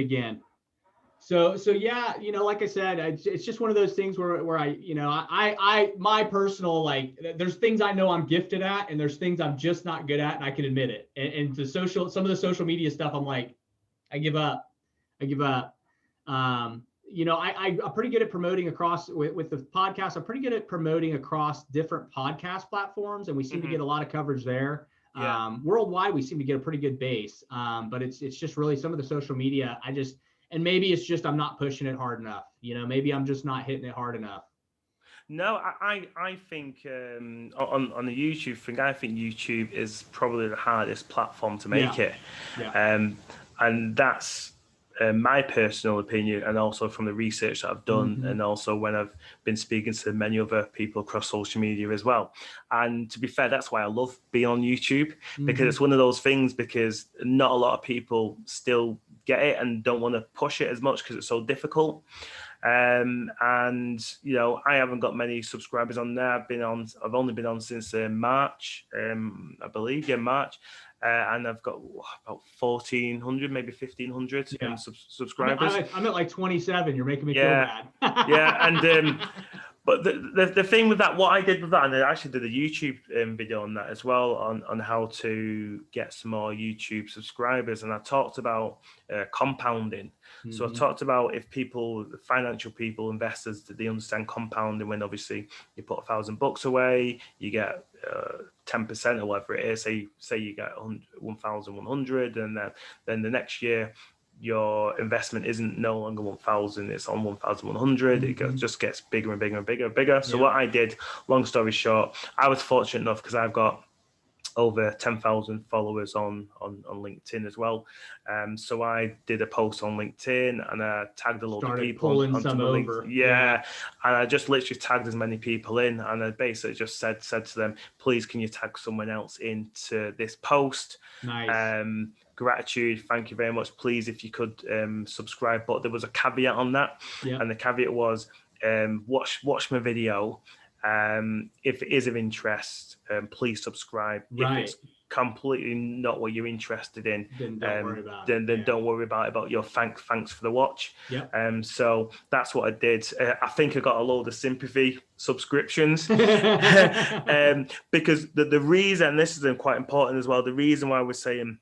again. So yeah, like I said, it's just one of those things where my personal, like, there's things I know I'm gifted at, and there's things I'm just not good at, and I can admit it. And some of the social media stuff, I'm like, I give up. I'm pretty good at promoting across with the podcast. I'm pretty good at promoting across different podcast platforms, and we seem to get a lot of coverage there. Yeah. Worldwide, we seem to get a pretty good base. But it's just really some of the social media. And maybe it's just I'm not pushing it hard enough. Maybe I'm just not hitting it hard enough. No, I think on the YouTube thing, I think YouTube is probably the hardest platform to make it. Yeah. And that's my personal opinion, and also from the research that I've done, and also when I've been speaking to many other people across social media as well. And to be fair, that's why I love being on YouTube, because it's one of those things, because not a lot of people still get it and don't want to push it as much because it's so difficult. And I haven't got many subscribers on there. I've only been on since March, I believe, March. And I've got about 1,400, maybe 1,500 subscribers. I'm at like 27. You're making me feel bad. And but the thing with that, what I did with that, and I actually did a YouTube video on that as well, on how to get some more YouTube subscribers. And I talked about compounding. So I talked about if financial people, investors, they understand compounding, when obviously you put $1,000 away, you get 10% or whatever it is. Say you get 1,100, and then the next year your investment isn't no longer 1,000, it's on 1,100. It just gets bigger and bigger and bigger and bigger. So what I did, long story short, I was fortunate enough because I've got over 10,000 followers on LinkedIn as well. So I did a post on LinkedIn, and I tagged a lot of people onto the link. And I just literally tagged as many people in, and I basically just said to them, please, can you tag someone else into this post? Nice. Gratitude, thank you very much. Please, if you could subscribe. But there was a caveat on that, and the caveat was watch my video. If it is of interest, please subscribe. If it's completely not what you're interested in, then don't worry about it. Don't worry about your thanks for the watch. So that's what I did. I think I got a load of sympathy subscriptions because the reason, this is quite important as well, the reason why we're saying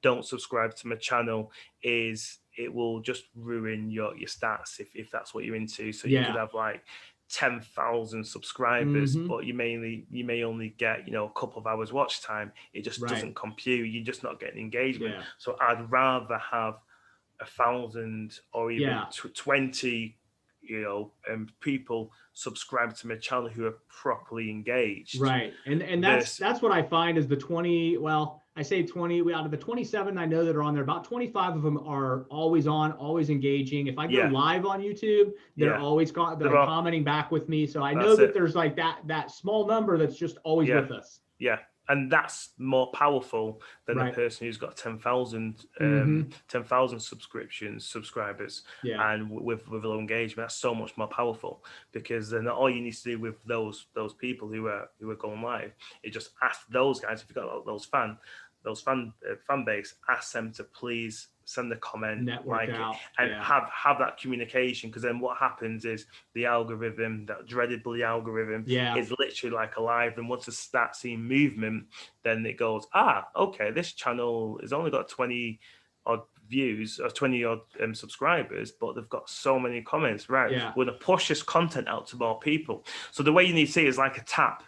don't subscribe to my channel is it will just ruin your stats if that's what you're into. So you could have like 10,000 subscribers, but you may only get a couple of hours watch time. It just doesn't compute. You're just not getting engagement. So I'd rather have 1,000 or even 20 people subscribe to my channel who are properly engaged. And that's what I find is the 20, well, I say 20 out of the 27 I know that are on there, about 25 of them are always on, always engaging. If I go live on YouTube, they're always commenting back with me. So I know that there's like that small number that's just always with us. And that's more powerful than a person who's got 10,000 subscribers, and with low engagement. That's so much more powerful, because then all you need to do with those people who are going live is just ask those guys, if you've got those fan base, ask them to please send a comment, network out, and have that communication. Because then what happens is the algorithm, that dreaded bloody algorithm, is literally like alive. And once it starts seeing movement, then it goes, okay, this channel has only got 20 odd views or 20 odd subscribers, but they've got so many comments. We're going to push this content out to more people. So the way you need to see it is like a tap.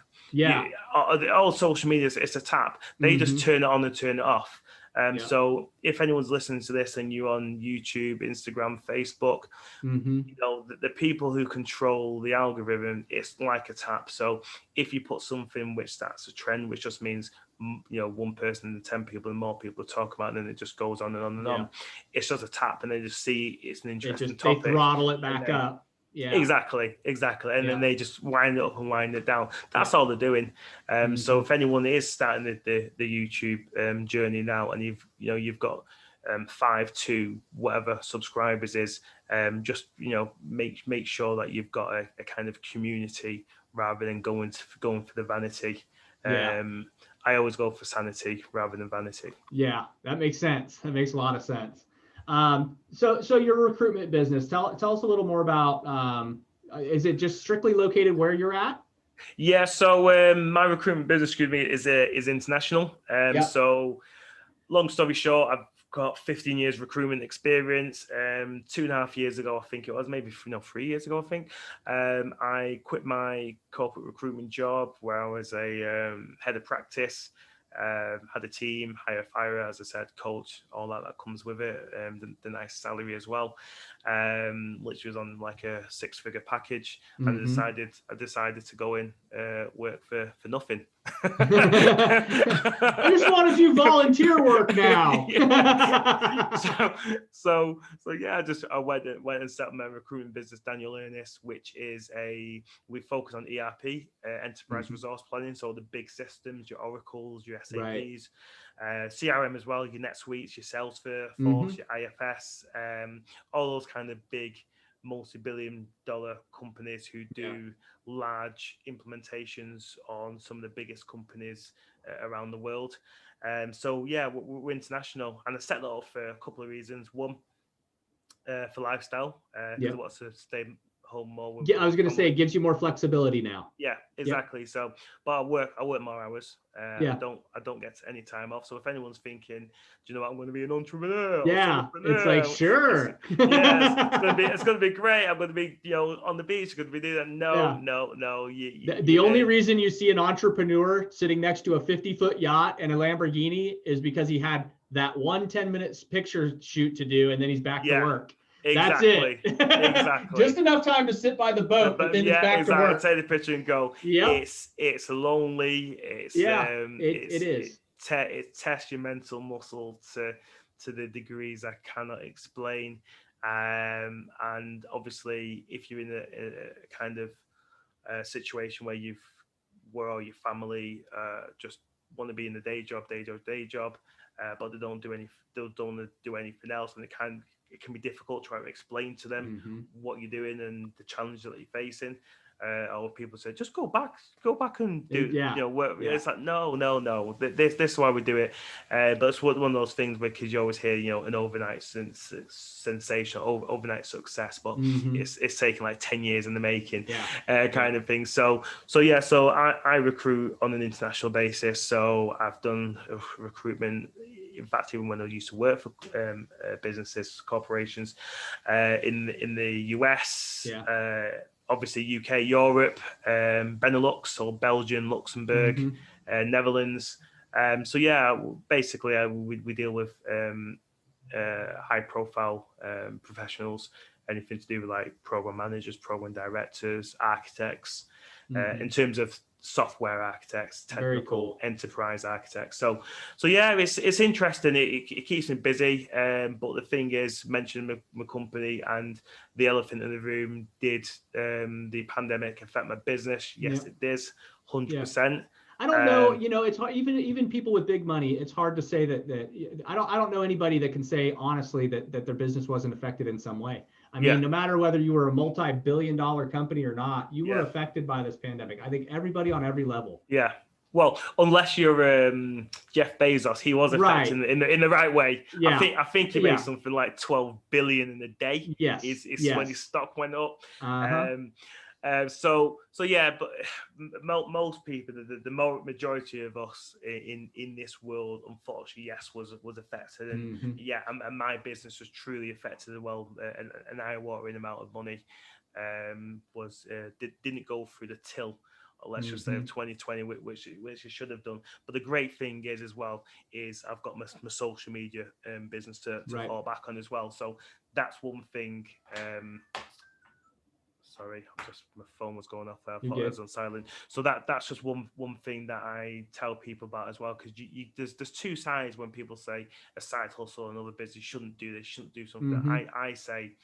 All social media, it's a tap. They just turn it on and turn it off. So if anyone's listening to this and you're on YouTube, Instagram, Facebook, the people who control the algorithm, it's like a tap. So if you put something which starts a trend, which just means one person and 10 people and more people talk about it, and then it just goes on and on and on. It's just a tap, and they just see it's an interesting topic. They throttle it back up. Exactly. And then they just wind it up and wind it down. That's all they're doing. So if anyone is starting the YouTube journey now, and you've got 5 to whatever subscribers is, just make sure that you've got a kind of community rather than going for the vanity. I always go for sanity rather than vanity. Yeah, that makes sense. That makes a lot of sense. So your recruitment business, tell us a little more about, is it just strictly located where you're at? Yeah, so my recruitment business, is international. So long story short, I've got 15 years recruitment experience. 2.5 years ago, I think it was, maybe 3 years ago, I think, I quit my corporate recruitment job where I was a head of practice. Had a team, hire, fire, as I said, coach, all that comes with it, the nice salary as well, which was on like a 6-figure package. And I decided to go in, work for nothing. I just want to do volunteer work now. So yeah, I went and set up my recruitment business, Daniel Ernest, which is we focus on ERP, enterprise resource planning, so the big systems, your Oracles, your SAPs, CRM as well, your NetSuites, your Salesforce, your IFS, all those kind of big multi-billion-dollar companies who do large implementations on some of the biggest companies around the world. So yeah, we're international, and I set that up for a couple of reasons. One, for lifestyle, because I want to stay home more. I was going to say it gives you more flexibility now. Yeah, exactly. So, but I work more hours. I don't get any time off. So if anyone's thinking, do you know what, I'm going to be an entrepreneur? It's like, sure. It's going to be great. I'm going to be, on the beach. I'm going to be doing that. No. The only reason you see an entrepreneur sitting next to a 50-foot yacht and a Lamborghini is because he had that 10-minute picture shoot to do, and then he's back to work. Exactly. That's it. Exactly. Just enough time to sit by the boat, but then it's back to work. Take the picture and go. It's lonely. It is. It tests your mental muscle to the degrees I cannot explain. And obviously, if you're in a kind of situation where all your family just want to be in the day job, but they don't do anything else, and it can be difficult trying to explain to them what you're doing and the challenges that you're facing. Or people say, just go back and do, work. It's like, no. This is why we do it. But it's one of those things because you always hear, an overnight sensation, overnight success, but it's taken like 10 years in the making, kind of thing. So I recruit on an international basis. So I've done recruitment. In fact, even when I used to work for businesses, corporations, in the US, obviously UK, Europe, Benelux, or Belgium, Luxembourg, Netherlands. So yeah, basically we deal with high profile professionals, anything to do with like program managers, program directors, architects, in terms of software architects, technical enterprise architects. So yeah, it's interesting. It keeps me busy. But the thing is, mentioning my company and the elephant in the room, did the pandemic affect my business? Yes, it did, 100%. I don't know. It's hard, even people with big money. It's hard to say that I don't know anybody that can say honestly that their business wasn't affected in some way. I mean, no matter whether you were a multi-billion-dollar company or not, you were affected by this pandemic. I think everybody on every level. Yeah. Well, unless you're Jeff Bezos, he was affected in the right way. Yeah. I think he made something like 12 billion in a day. Yes. Is when his stock went up. So yeah, but most people, the majority of us in this world, unfortunately, was affected, and and my business was truly affected as well. An eye-watering amount of money didn't go through the till. Let's just say of 2020, which it should have done. But the great thing is as well is I've got my social media business to fall back on as well. So that's one thing. Sorry, my phone was going off there. I thought it was on silent. So that's just one thing that I tell people about as well, because there's two sides when people say a side hustle, another business, shouldn't do this, shouldn't do something. I say,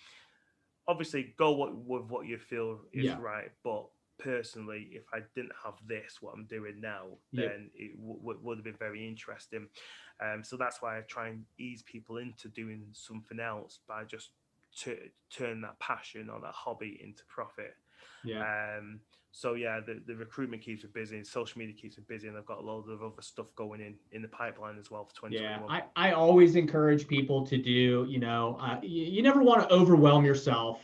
obviously, go with what you feel is right, but personally, if I didn't have this, what I'm doing now, then it would have been very interesting. So that's why I try and ease people into doing something else by just turn that passion or that hobby into profit. Yeah. So yeah, the recruitment keeps me busy, social media keeps me busy, and I've got a lot of other stuff going in the pipeline as well for 2021. Yeah, I always encourage people to do, you never want to overwhelm yourself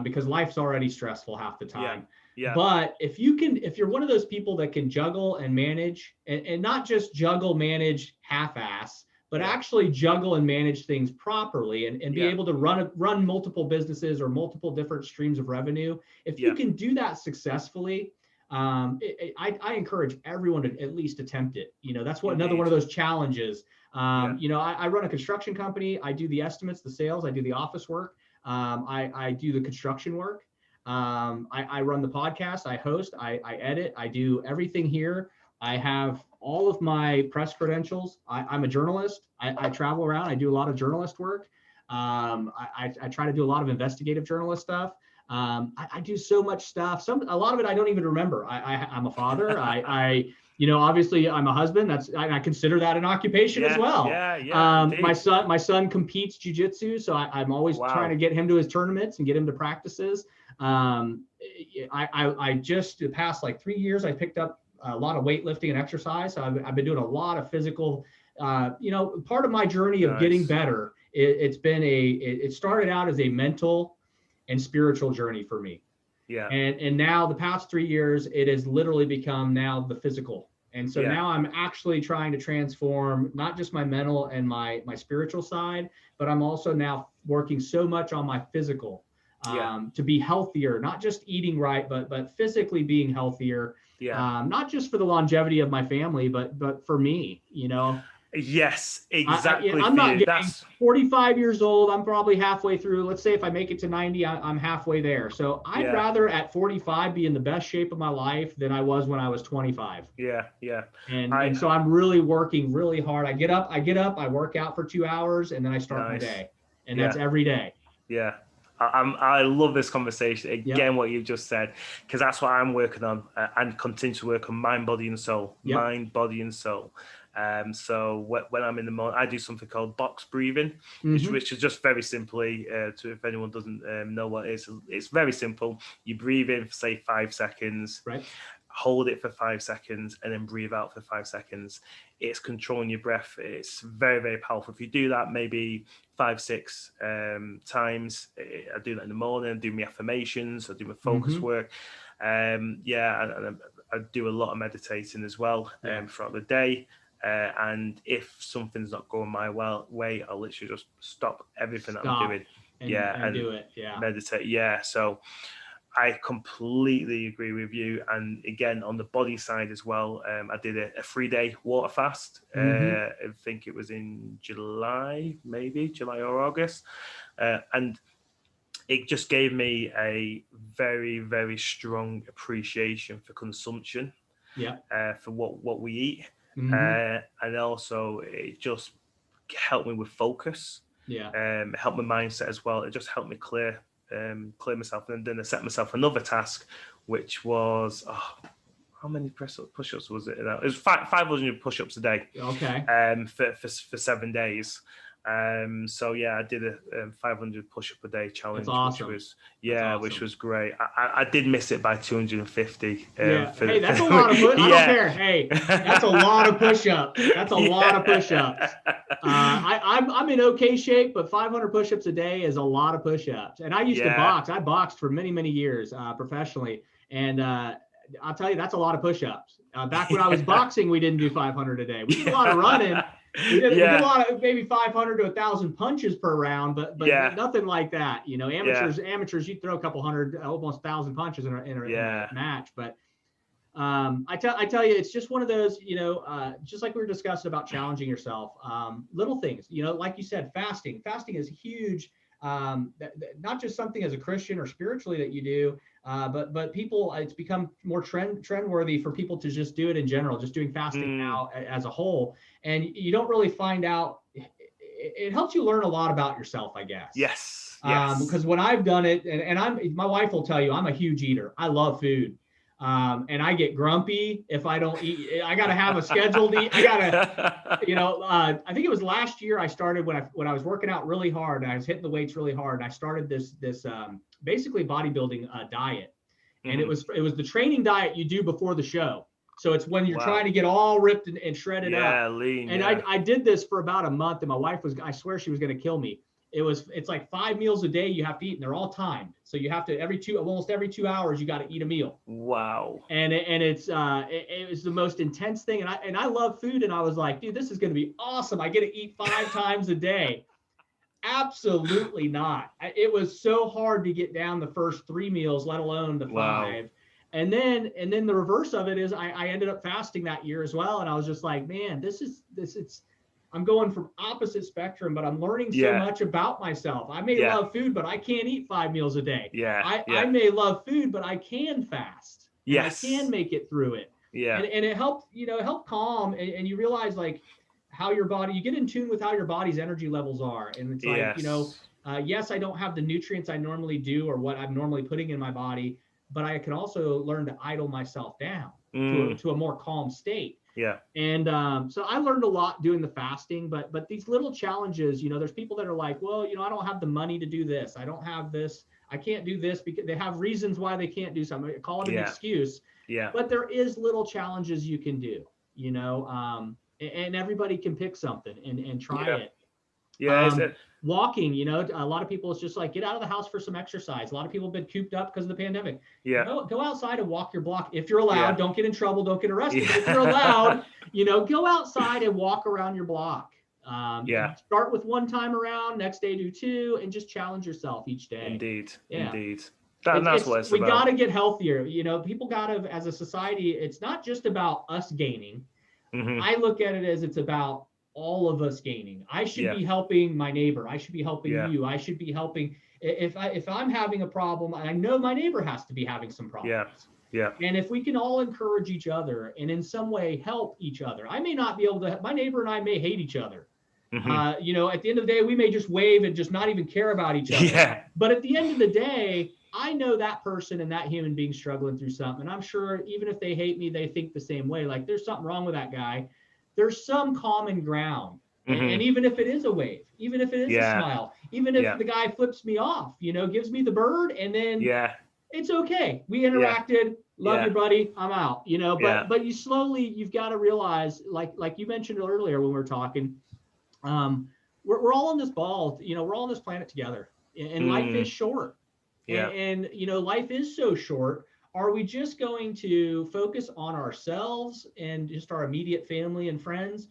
because life's already stressful half the time. Yeah. But if you're one of those people that can juggle and manage, and not just juggle, manage half-ass, but actually juggle and manage things properly and be able to run multiple businesses or multiple different streams of revenue. If you can do that successfully, I encourage everyone to at least attempt it. That's another one of those challenges. I run a construction company. I do the estimates, the sales. I do the office work. I do the construction work. I run the podcast. I host. I edit. I do everything here. I have all of my press credentials. I'm a journalist. I travel around. I do a lot of journalist work. I try to do a lot of investigative journalist stuff. I do so much stuff. A lot of it I don't even remember. I'm a father. Obviously I'm a husband. I consider that an occupation as well. My son competes jiu-jitsu, so I'm always trying to get him to his tournaments and get him to practices. I just the past 3 years I picked up a lot of weightlifting and exercise. So I've been doing a lot of physical. Part of my journey of getting better. It started out as a mental and spiritual journey for me. Yeah. And now the past 3 years, it has literally become now the physical. And so now I'm actually trying to transform not just my mental and my spiritual side, but I'm also now working so much on my physical to be healthier, not just eating right, but physically being healthier. Not just for the longevity of my family, but for me, Yes, exactly. I'm not getting 45 years old. I'm probably halfway through. Let's say if I make it to 90, I'm halfway there. So I'd rather at 45 be in the best shape of my life than I was when I was 25. Yeah. And so I'm really working really hard. I get up, I work out for 2 hours, and then I start my day. And that's every day. Yeah. I love this conversation. Again, what you've just said, because that's what I'm working on and continue to work on mind, body, and soul. Mind, body, and soul. So when I'm in the morning, I do something called box breathing, which is just very simply, if anyone doesn't know what it is, it's very simple. You breathe in for say 5 seconds, hold it for 5 seconds, and then breathe out for 5 seconds. It's controlling your breath. It's very, very powerful. If you do that maybe 5-6 times, I do that in the morning. I do my affirmations. I do my focus work. And I do a lot of meditating as well throughout the day. And if something's not going my way, I'll literally just stop everything that I'm doing. And do it. Meditate. So I completely agree with you. And again, on the body side as well, I did a 3-day water fast. I think it was in July or August. And it just gave me a very, very strong appreciation for consumption, for what we eat. And also it just helped me with focus. Helped my mindset as well. It just helped me clear myself. And then I set myself another task, which was how many push-ups was it? It was 500 push-ups a day. For 7 days. So I did a 500 push-up a day challenge. That's awesome. Which was great. I did miss it by 250. Hey, that's a lot of push-ups. I don't care. Hey, that's a lot of push-ups. That's a lot of push-ups. I'm in okay shape, but 500 push-ups a day is a lot of push-ups. And I used to box. I boxed for many, many years professionally. And I'll tell you, that's a lot of push-ups. Back when I was boxing, we didn't do 500 a day. We did a lot of running. We did a lot of maybe 500 to 1,000 punches per round, but nothing like that. Amateurs, you throw a couple hundred, almost 1,000 punches in a match. But I tell you, it's just one of those, just like we were discussing about challenging yourself, little things, like you said, fasting is huge. Not just something as a Christian or spiritually that you do, but people, it's become more trendworthy for people to just do it in general, just doing fasting now as a whole. And you don't really find out, it helps you learn a lot about yourself, I guess. Yes. Because when I've done it, and my wife will tell you, I'm a huge eater. I love food. And I get grumpy if I don't eat. I got to have a scheduled eat. I got to, I think it was last year I started when I was working out really hard and I was hitting the weights really hard. And I started this basically bodybuilding diet. And it was the training diet you do before the show. So it's when you're Wow. trying to get all ripped and shredded up. Yeah, lean. And yeah. I did this for about a month, and my wife I swear she was going to kill me. It's like 5 meals a day you have to eat, and they're all timed. So you have to almost every 2 hours you got to eat a meal. Wow. And it was the most intense thing. And I love food, and I was like, dude, this is going to be awesome. I get to eat 5 times a day. Absolutely not. It was so hard to get down the first 3 meals, let alone the 5. Wow. And then the reverse of it is I ended up fasting that year as well. And I was just like, man, I'm going from opposite spectrum, but I'm learning so much about myself. I may love food, but I can't eat 5 meals a day. I may love food, but I can fast. Yes. I can make it through it. Yeah. And it helped, calm, and you realize like how your body, you get in tune with how your body's energy levels are. And it's like, yes, I don't have the nutrients I normally do or what I'm normally putting in my body, but I can also learn to idle myself down to a more calm state. Yeah. And so I learned a lot doing the fasting, but these little challenges, there's people that are like, well, I don't have the money to do this. I don't have this. I can't do this because they have reasons why they can't do something. I call it an excuse. Yeah. But there is little challenges you can do, and everybody can pick something and try it. Yeah. Walking, a lot of people, it's just like, get out of the house for some exercise. A lot of people have been cooped up because of the pandemic. Yeah. Go outside and walk your block. If you're allowed, don't get in trouble. Don't get arrested. Yeah. If you're allowed, go outside and walk around your block. Start with 1 time around, next day do 2, and just challenge yourself each day. Indeed. That's what it's about. We got to get healthier. People got to, as a society, it's not just about us gaining. Mm-hmm. I look at it as it's about all of us gaining. I should be helping my neighbor. I should be helping you. I should be helping. If I'm having a problem, I know my neighbor has to be having some problems. Yeah. And if we can all encourage each other and in some way help each other, I may not be able to. My neighbor and I may hate each other. Mm-hmm. At the end of the day, we may just wave and just not even care about each other. Yeah. But at the end of the day, I know that person and that human being struggling through something. And I'm sure even if they hate me, they think the same way. Like there's something wrong with that guy. There's some common ground. Mm-hmm. And even if it is a wave, even if it is a smile, even if the guy flips me off, gives me the bird, and then it's okay. We interacted. Love you, buddy. I'm out. But you've got to realize, like you mentioned earlier when we were talking, we're all on this ball. We're all on this planet together, and life is short. Yeah. And life is so short. Are we just going to focus on ourselves and just our immediate family and friends,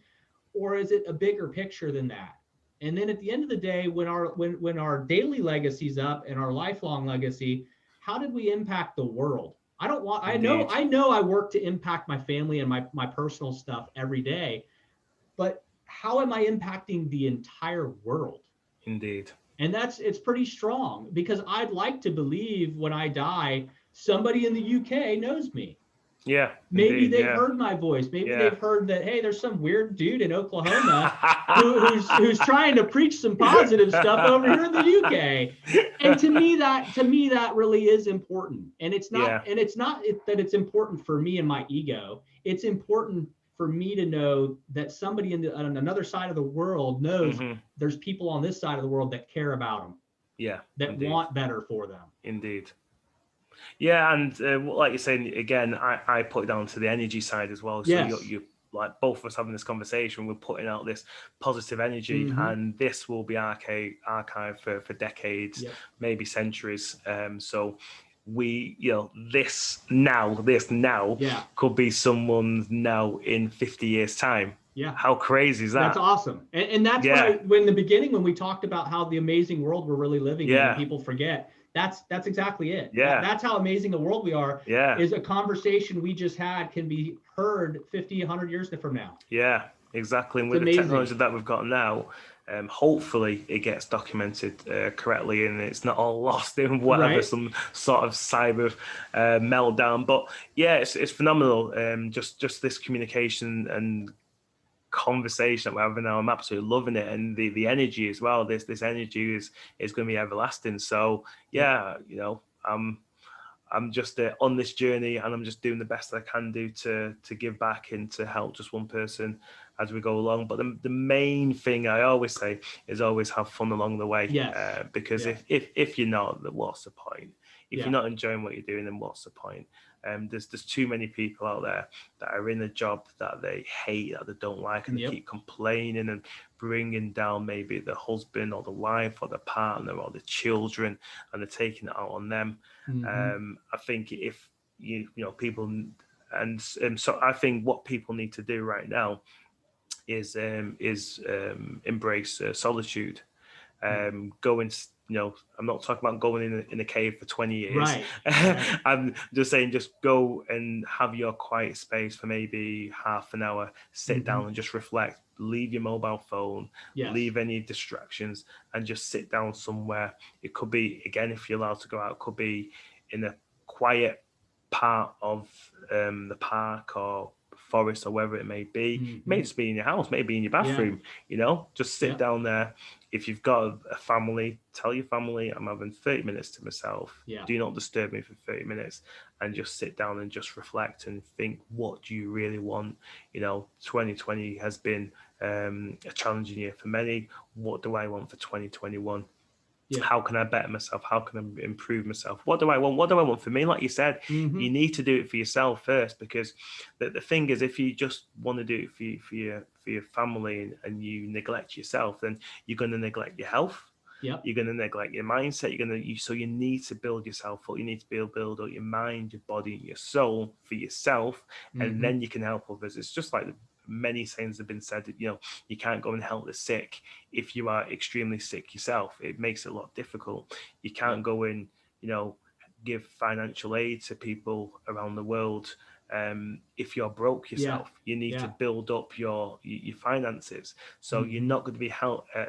or is it a bigger picture than that? And then at the end of the day, when our daily legacy's up and our lifelong legacy, how did we impact the world? I know I work to impact my family and my personal stuff every day, but how am I impacting the entire world? Indeed. And it's pretty strong, because I'd like to believe when I die, somebody in the UK knows me. Yeah. Maybe they've heard my voice. Maybe they've heard that, hey, there's some weird dude in Oklahoma who's trying to preach some positive stuff over here in the UK. And to me that really is important. And it's not that it's important for me and my ego. It's important for me to know that somebody on another side of the world knows there's people on this side of the world that care about them. Yeah. That want better for them. Indeed. Yeah, and like you're saying, again, I put it down to the energy side as well. So you like both of us having this conversation, we're putting out this positive energy, and this will be archived for decades, maybe centuries. So we, this now could be someone's now in 50 years time. Yeah. How crazy is that? That's awesome. And that's when in the beginning, when we talked about how the amazing world we're really living in, people forget. That's exactly it. Yeah. That's how amazing the world we are. Yeah. Is a conversation we just had can be heard 50, 100 years from now. Yeah, exactly. And with the technology that we've got now, hopefully it gets documented correctly and it's not all lost in whatever some sort of cyber meltdown. But yeah, it's phenomenal. Just this communication and conversation that we're having now, I'm absolutely loving it, and the energy as well. This energy is going to be everlasting. So I'm just on this journey, and I'm just doing the best I can do to give back and to help just one person as we go along. But the main thing I always say is always have fun along the way. Yes. Because if you're not, what's the point? If you're not enjoying what you're doing, then what's the point? There's too many people out there that are in a job that they hate, that they don't like, and they keep complaining and bringing down maybe the husband or the wife or the partner or the children, and they're taking it out on them. I think if you know people, and so I think what people need to do right now is embrace solitude. Go and, you know, I'm not talking about going in a cave for 20 years. Right. I'm just saying, just go and have your quiet space for maybe half an hour, sit down and just reflect, leave your mobile phone, leave any distractions, and just sit down somewhere. It could be, again, if you're allowed to go out, it could be in a quiet part of the park or forest or wherever it may be. It may just be in your house, maybe in your bathroom, you know, just sit down there. If you've got a family, tell your family, I'm having 30 minutes to myself. Do not disturb me for 30 minutes, and just sit down and just reflect and think, what do you really want? You know, 2020 has been a challenging year for many. What do I want for 2021? How can I better myself? How can I improve myself? What do I want? What do I want for me? Like you said, you need to do it for yourself first, because the thing is, if you just want to do it for your family and you neglect yourself, then you're going to neglect your health. You're going to neglect your mindset. So you need to build yourself up. You need to build up your mind, your body, and your soul for yourself, and then you can help others. It's just like many sayings have been said that, you know, you can't go and help the sick if you are extremely sick yourself. It makes it a lot difficult. You can't go and, you know, give financial aid to people around the world if you're broke yourself. You need to build up your finances. So you're not going to be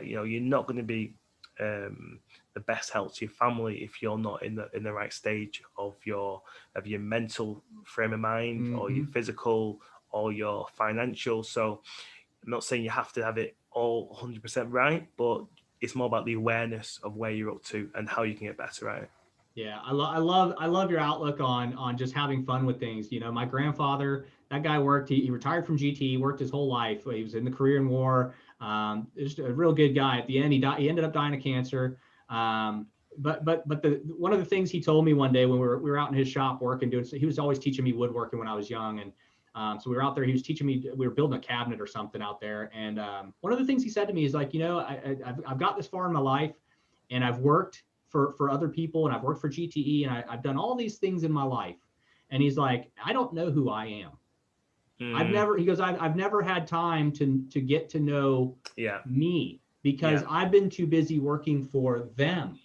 you're not going to be the best help to your family if you're not in the right stage of your mental frame of mind or your physical or your financial. So I'm not saying you have to have it all 100% right, but it's more about the awareness of where you're up to and how you can get better at it. Yeah, I love your outlook on just having fun with things. You know, my grandfather, that guy worked. He retired from GT. He worked his whole life. He was in the Korean War. Just a real good guy. At the end, he ended up dying of cancer. But one of the things he told me one day when we were out in his shop working, he was always teaching me woodworking when I was young, and so we were out there. He was teaching me. We were building a cabinet or something out there, and one of the things he said to me is like, you know, I've got this far in my life, and I've worked for other people, and I've worked for GTE, and I've done all these things in my life. And he's like, I don't know who I am. I've never had time to get to know me, because I've been too busy working for them.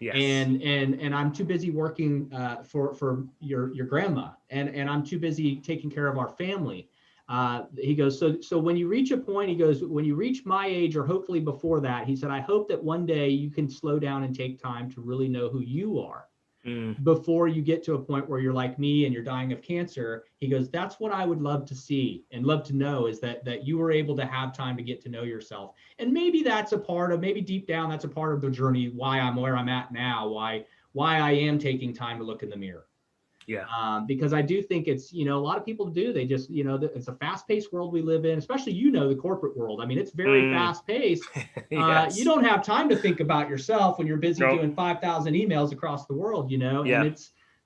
And I'm too busy working for your grandma, and I'm too busy taking care of our family. He goes, so when you reach a point, he goes, when you reach my age, or hopefully before that, he said, I hope that one day you can slow down and take time to really know who you are before you get to a point where you're like me and you're dying of cancer. He goes, that's what I would love to see and love to know, is that you were able to have time to get to know yourself. And maybe that's a part of, maybe deep down, that's a part of the journey, why I'm where I'm at now, why I am taking time to look in the mirror. Because I do think it's, you know, a lot of people do, they just, you know, it's a fast-paced world we live in, especially, you know, the corporate world. I mean, it's very fast-paced. You don't have time to think about yourself when you're busy doing 5,000 emails across the world, you know. And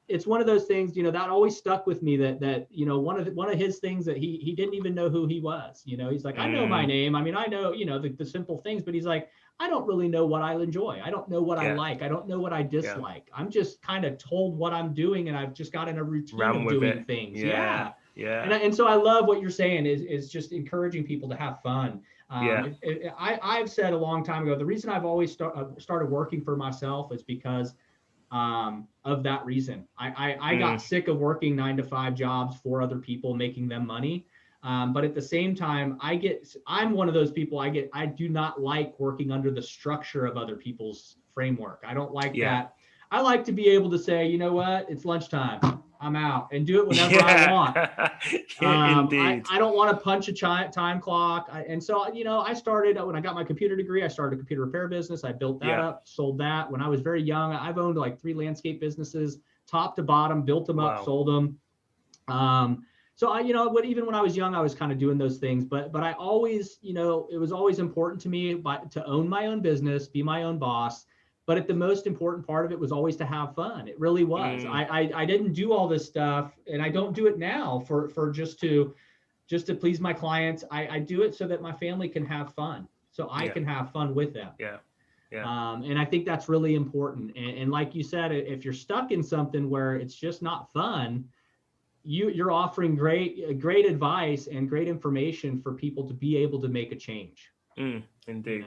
it's one of those things, you know, that always stuck with me, that you know, one of his things, that he didn't even know who he was. You know, he's like, I know my name. I mean, I know, you know, the simple things, but he's like, I don't really know what I enjoy. I don't know what I like. I don't know what I dislike. I'm just kind of told what I'm doing, and I've just got in a routine of doing things. And so I love what you're saying is just encouraging people to have fun. I've said a long time ago, the reason I've always started working for myself is because of that reason. I got sick of working 9-to-5 jobs for other people, making them money. But at the same time, I'm one of those people, I do not like working under the structure of other people's framework. I don't like that. I like to be able to say, you know what, it's lunchtime, I'm out, and do it whenever I want. I don't want to punch a time clock. And so, you know, I started, when I got my computer degree, I started a computer repair business. I built that up, sold that. When I was very young, I've owned like 3 landscape businesses, top to bottom, built them up, sold them. So you know, even when I was young, I was kind of doing those things, but I always, you know, it was always important to me to own my own business, be my own boss, But the most important part of it was always to have fun. It really was. I didn't do all this stuff, and I don't do it now for just to please my clients. I do it so that my family can have fun, so I can have fun with them. Yeah. And I think that's really important. And like you said, if you're stuck in something where it's just not fun, you're offering great advice and great information for people to be able to make a change. Indeed.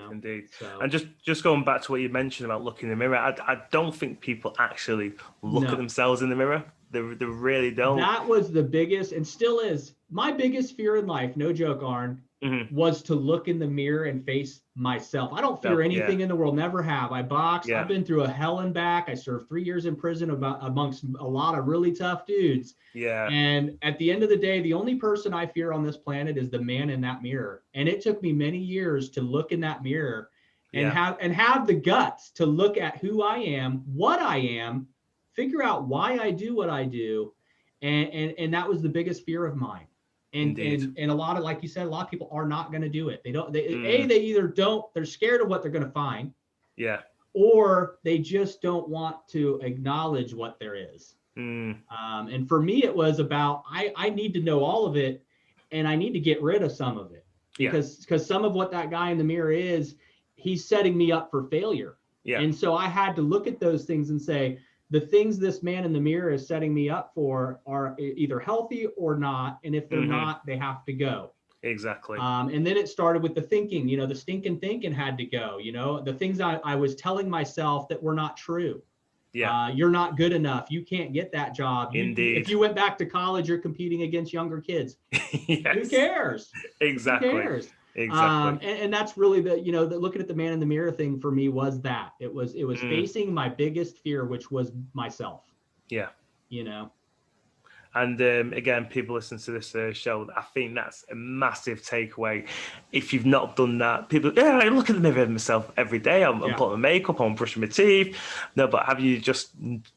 So, and just going back to what you mentioned about looking in the mirror, I don't think people actually look at themselves in the mirror. They really don't. That was the biggest, and still is, my biggest fear in life, no joke, Arn, was to look in the mirror and face myself. I don't fear anything in the world, never have. I boxed, I've been through a hell and back. I served 3 years in prison amongst a lot of really tough dudes. Yeah. And at the end of the day, the only person I fear on this planet is the man in that mirror. And it took me many years to look in that mirror and have the guts to look at who I am, what I am, figure out why I do what I do. And that was the biggest fear of mine. And a lot of, like you said, a lot of people are not going to do it. They either don't, they're scared of what they're going to find. Yeah. Or they just don't want to acknowledge what there is. And for me, it was about, I need to know all of it, and I need to get rid of some of it, because some of what that guy in the mirror is, he's setting me up for failure. Yeah. And so I had to look at those things and say, the things this man in the mirror is setting me up for are either healthy or not. And if they're not, they have to go. Exactly. And then it started with the thinking, the stinking thinking had to go, the things I was telling myself that were not true. Yeah. You're not good enough. You can't get that job. Indeed. If you went back to college, you're competing against younger kids. Yes. Who cares? Exactly. Who cares? Exactly. And that's really the looking at the man in the mirror thing for me was that it was facing my biggest fear, which was myself. Yeah. And again, people listen to this show. I think that's a massive takeaway. If you've not done that, people, I look at the mirror of myself every day. I'm putting my makeup on, brushing my teeth. No, but have you just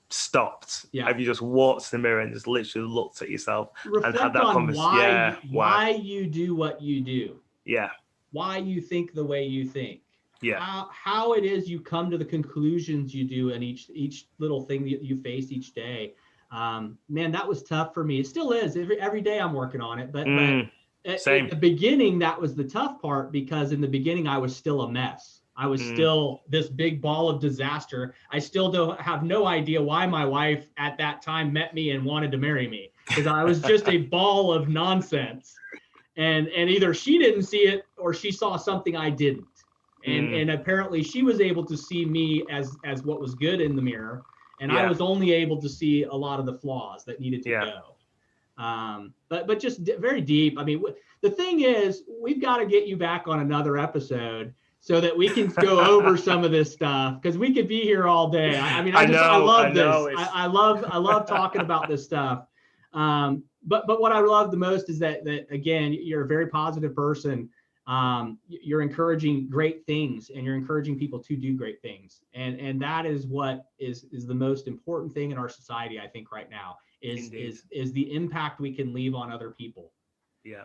stopped? Yeah. Have you just walked to the mirror and just literally looked at yourself and had that conversation? Why you do what you do? Yeah. Why you think the way you think? Yeah. How it is you come to the conclusions you do in each little thing that you face each day. Man, that was tough for me. It still is. Every day I'm working on it. But same. At the beginning, that was the tough part, because in the beginning I was still a mess. I was still this big ball of disaster. I still have no idea why my wife at that time met me and wanted to marry me, because I was just a ball of nonsense. And either she didn't see it or she saw something I didn't. And apparently she was able to see me as what was good in the mirror. And I was only able to see a lot of the flaws that needed to go. But just very deep. I mean, the thing is, we've got to get you back on another episode so that we can go over some of this stuff, because we could be here all day. I love this. I love talking about this stuff. But what I love the most is that again, you're a very positive person. You're encouraging great things, and you're encouraging people to do great things. And that is what is the most important thing in our society, I think, right now, is the impact we can leave on other people. Yeah.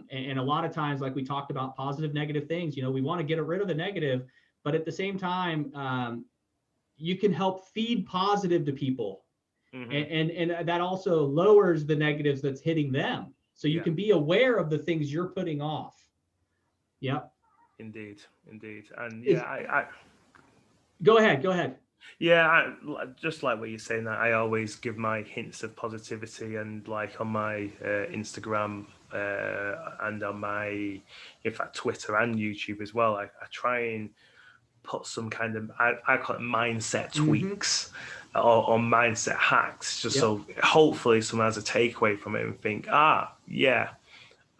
And a lot of times, like we talked about, positive, negative things, we want to get rid of the negative, but at the same time, you can help feed positive to people. And that also lowers the negatives that's hitting them. So you can be aware of the things you're putting off. Yep. Indeed. And I go ahead. Yeah, just like what you're saying, that I always give my hints of positivity, and like on my Instagram and on my, in fact, Twitter and YouTube as well, I try and put some kind of, I call it mindset tweaks or mindset hacks, just so hopefully someone has a takeaway from it and think,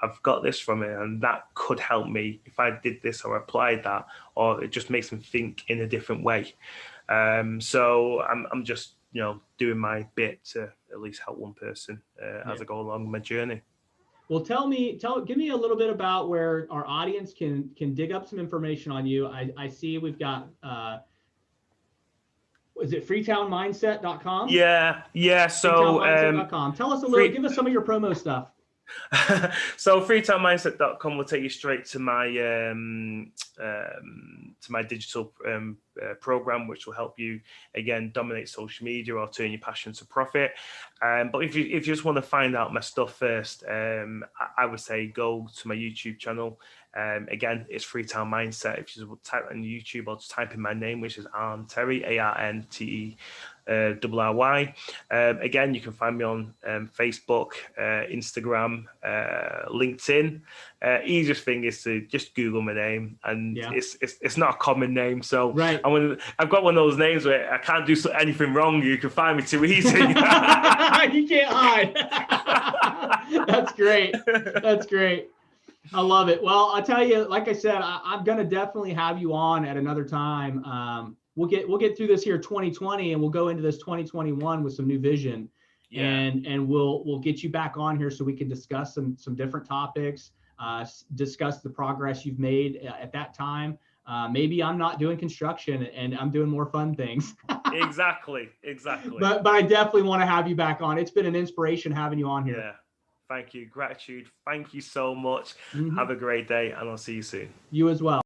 I've got this from it, and that could help me if I did this or applied that, or it just makes them think in a different way. So I'm just, doing my bit to at least help one person as I go along my journey. Well, give me a little bit about where our audience can dig up some information on you. I see we've got, is it freetownmindset.com? Yeah. So, freetownmindset.com. Tell us a little, give us some of your promo stuff. So freetilemindset.com will take you straight to my digital program, which will help you again dominate social media or turn your passion to profit. But if you just want to find out my stuff first, I would say go to my YouTube channel. Again, it's Free Time Mindset. If you just type on YouTube or just type in my name, which is Arn Terry, ARNTE. RRY. Again, you can find me on Facebook, Instagram, LinkedIn. Easiest thing is to just Google my name, and it's not a common name. So right. I've got one of those names where I can't do anything wrong. You can find me too easy. You can't hide. That's great. That's great. I love it. Well, I'll tell you, like I said, I'm going to definitely have you on at another time. We'll get through this here 2020, and we'll go into this 2021 with some new vision. Yeah. And we'll get you back on here so we can discuss some different topics, discuss the progress you've made at that time. Maybe I'm not doing construction and I'm doing more fun things. Exactly. But I definitely want to have you back on. It's been an inspiration having you on here. Yeah. Thank you. Gratitude. Thank you so much. Have a great day, and I'll see you soon. You as well.